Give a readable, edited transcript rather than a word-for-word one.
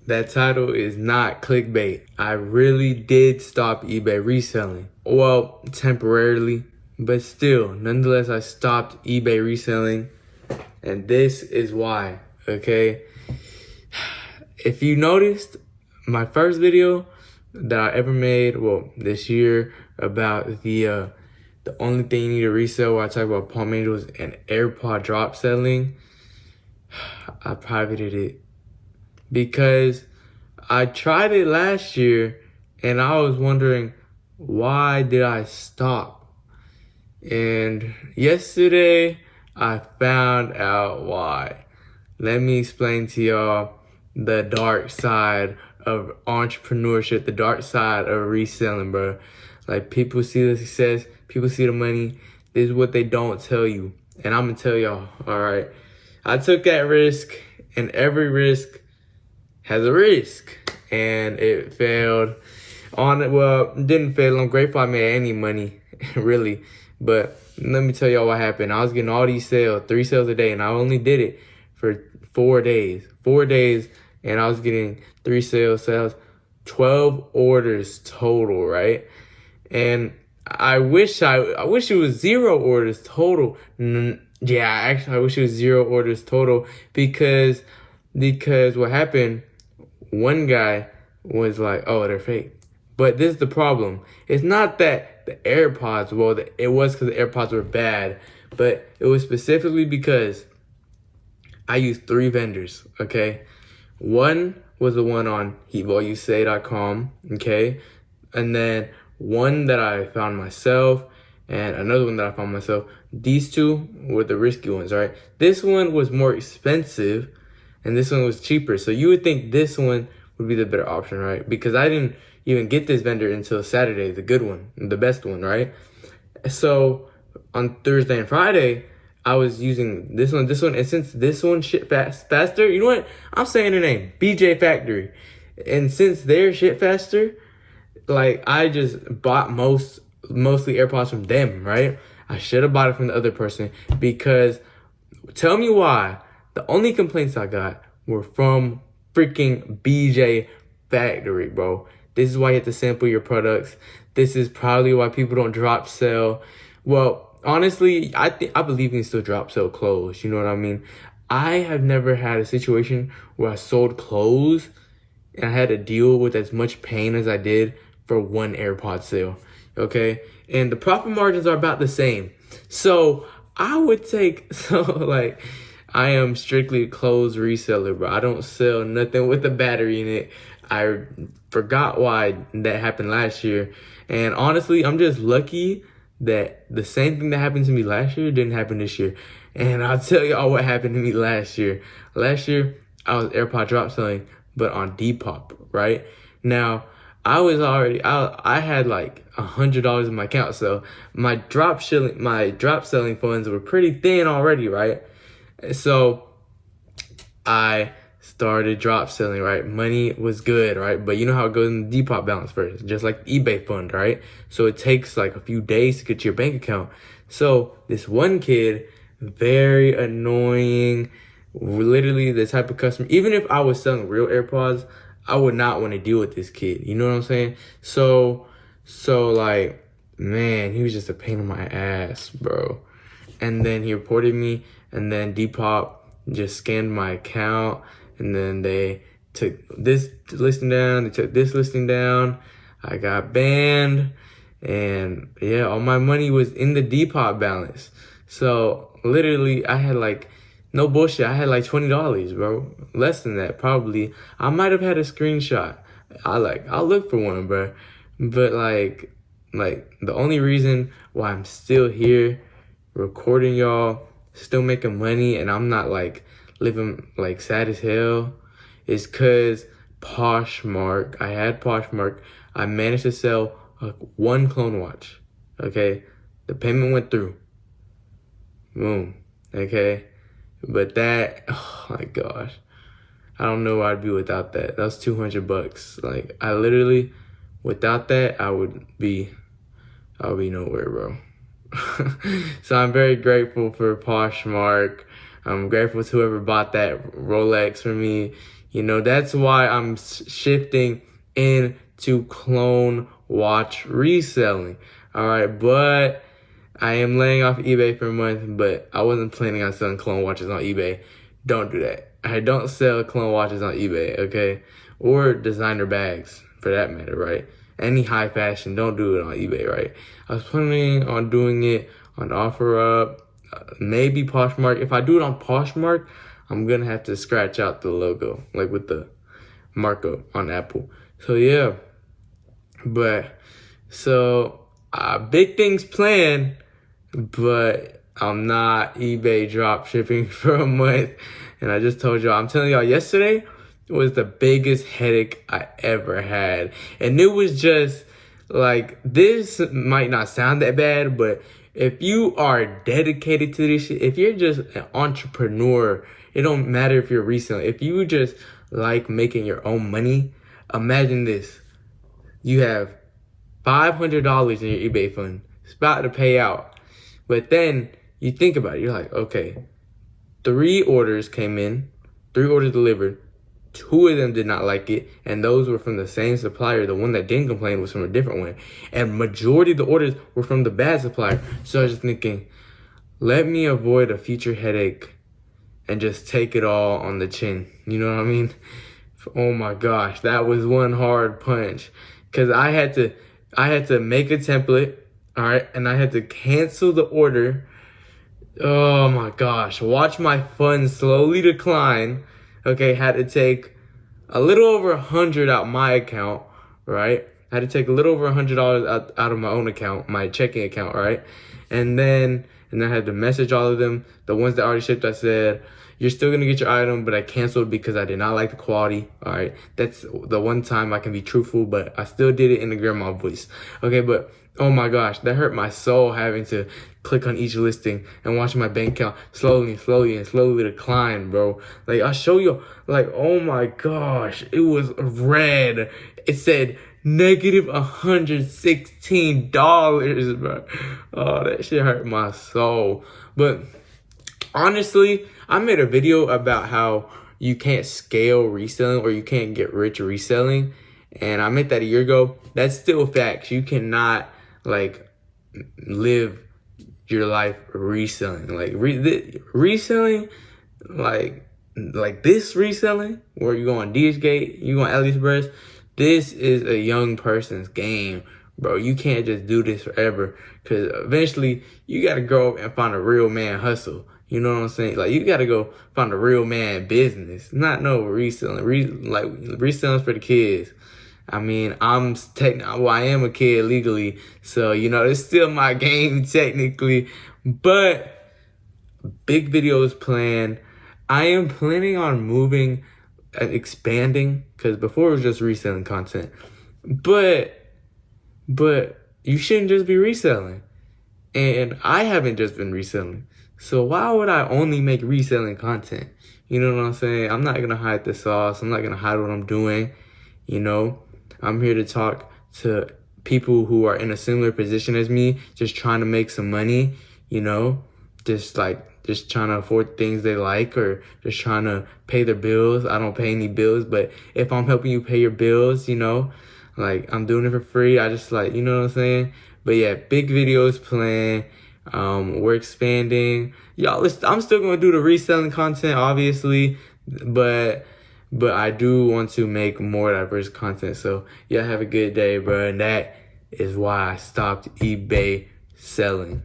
that title is not clickbait. I really did stop eBay reselling. Well, temporarily, but still, nonetheless, I stopped eBay reselling. And this is why, okay? If you noticed, my first video that I ever made, well, this year, about the only thing you need to resell, where I talk about palm angels and AirPod drop selling, I privated it because I tried it last year and I was wondering, why did I stop? And yesterday I found out why. Let me explain to y'all the dark side of entrepreneurship, the dark side of reselling, bro. Like, people see the success, people see the money. This is what they don't tell you. And I'm gonna tell y'all, all right? I took that risk, and every risk has a risk. And it failed. Well, it didn't fail. I'm grateful I made any money, really. But let me tell y'all what happened. I was getting all these sales, 3 sales a day, and I only did it for 4 days. 4 days, and I was getting 3 sales, 12 orders total, right? And I wish it was 0 orders total. Yeah, actually, I wish it was 0 orders total because what happened, one guy was like, oh, they're fake. But this is the problem. It's not that the AirPods, well, it was because the AirPods were bad, but it was specifically because I used 3 vendors, okay? One was the one on heatvolusa.com, okay? And then one that I found myself, and another one that I found myself. These 2 were the risky ones, right? This one was more expensive, and this one was cheaper. So you would think this one would be the better option, right? Because I didn't even get this vendor until Saturday, the good one, the best one, right? So on Thursday and Friday, I was using this one, and since this one shit faster, you know what? I'm saying the name, BJ Factory. And since they're shit faster, like, I just bought mostly AirPods from them, right? I should have bought it from the other person, because tell me why the only complaints I got were from freaking BJ Factory, bro. This is why you have to sample your products. This is probably why people don't drop sell. Well, honestly, I believe you can still drop sell clothes. You know what I mean? I have never had a situation where I sold clothes and I had to deal with as much pain as I did for one AirPod sale. Okay? And the profit margins are about the same. So I would take, I am strictly a clothes reseller, bro. I don't sell nothing with a battery in it. I forgot why that happened last year. And honestly, I'm just lucky that the same thing that happened to me last year didn't happen this year. And I'll tell y'all what happened to me last year. Last year, I was AirPod drop selling, but on Depop, right? Now, I had like $100 in my account, so my drop selling funds were pretty thin already, right? So I started drop selling, right? Money was good, right? But you know how it goes in the Depop balance first, just like eBay fund, right? So it takes like a few days to get to your bank account. So this one kid, very annoying, literally the type of customer, even if I was selling real AirPods, I would not want to deal with this kid. You know what I'm saying? So like, man, he was just a pain in my ass, bro. And then he reported me, and then Depop just scanned my account, and then they took this listing down, they took this listing down. I got banned, and yeah, all my money was in the Depop balance. So literally, I had like, no bullshit, I had like $20, bro. Less than that, probably. I might have had a screenshot. I'll look for one, bro. But like the only reason why I'm still here recording y'all, still making money, and I'm not like living like sad as hell, is cause Poshmark. I had Poshmark. I managed to sell one clone watch. Okay, the payment went through. Boom. Okay, but that, oh my gosh, I don't know where I'd be without that. That was $200. Like, I literally, without that, I would be nowhere, bro. So I'm very grateful for Poshmark. I'm grateful to whoever bought that Rolex for me. You know, that's why I'm shifting into clone watch reselling. All right, but I am laying off eBay for a month, but I wasn't planning on selling clone watches on eBay. Don't do that. I don't sell clone watches on eBay, okay? Or designer bags, for that matter, right? Any high fashion, don't do it on eBay, right? I was planning on doing it on OfferUp, maybe Poshmark. If I do it on Poshmark, I'm gonna have to scratch out the logo, like with the markup on Apple. So yeah, but so big things planned, but I'm not eBay drop shipping for a month. And I just told y'all, I'm telling y'all, yesterday was the biggest headache I ever had. And it was just like, this might not sound that bad, but if you are dedicated to this shit, if you're just an entrepreneur, it don't matter if you're reselling. If you just like making your own money, imagine this. You have $500 in your eBay fund. It's about to pay out. But then you think about it. You're like, okay, 3 orders came in, 3 orders delivered. 2 of them did not like it, and those were from the same supplier. The one that didn't complain was from a different one. And majority of the orders were from the bad supplier. So I was just thinking, let me avoid a future headache and just take it all on the chin. You know what I mean? Oh my gosh, that was one hard punch. Cause I had to make a template, all right, and I had to cancel the order. Oh my gosh, watch my funds slowly decline. Okay, had to take a little over 100 out my account, right? I had to take a little over $100 out of my own account, my checking account, right? And then I had to message all of them. The ones that already shipped, I said, you're still gonna get your item, but I canceled because I did not like the quality, all right? That's the one time I can be truthful, but I still did it in the grandma voice. Okay, but oh my gosh, that hurt my soul having to click on each listing and watching my bank account slowly decline, bro. Like, I'll show you, like, oh my gosh, it was red. It said negative $116, bro. Oh, that shit hurt my soul. But honestly, I made a video about how you can't scale reselling or you can't get rich reselling. And I made that a year ago. That's still facts. You cannot, like, live your life reselling. Like, reselling, like this reselling, where you go on DHgate, you go on AliExpress, this is a young person's game, bro. You can't just do this forever, because eventually you got to grow up and find a real man hustle. You know what I'm saying? Like, you got to go find a real man business, not no reselling. Reselling's for the kids. I mean, I am a kid legally, so, you know, it's still my game technically, but big videos planned. I am planning on moving and expanding, because before it was just reselling content, but you shouldn't just be reselling, and I haven't just been reselling, so why would I only make reselling content? You know what I'm saying? I'm not gonna hide the sauce. I'm not gonna hide what I'm doing. You know, I'm here to talk to people who are in a similar position as me, just trying to make some money, you know, just trying to afford things they like, or just trying to pay their bills. I don't pay any bills, but if I'm helping you pay your bills, you know, like, I'm doing it for free. I just, like, you know what I'm saying? But yeah, big videos planned. We're expanding. Y'all, I'm still going to do the reselling content, obviously, but I do want to make more diverse content. So yeah, have a good day, bro. And that is why I stopped eBay selling.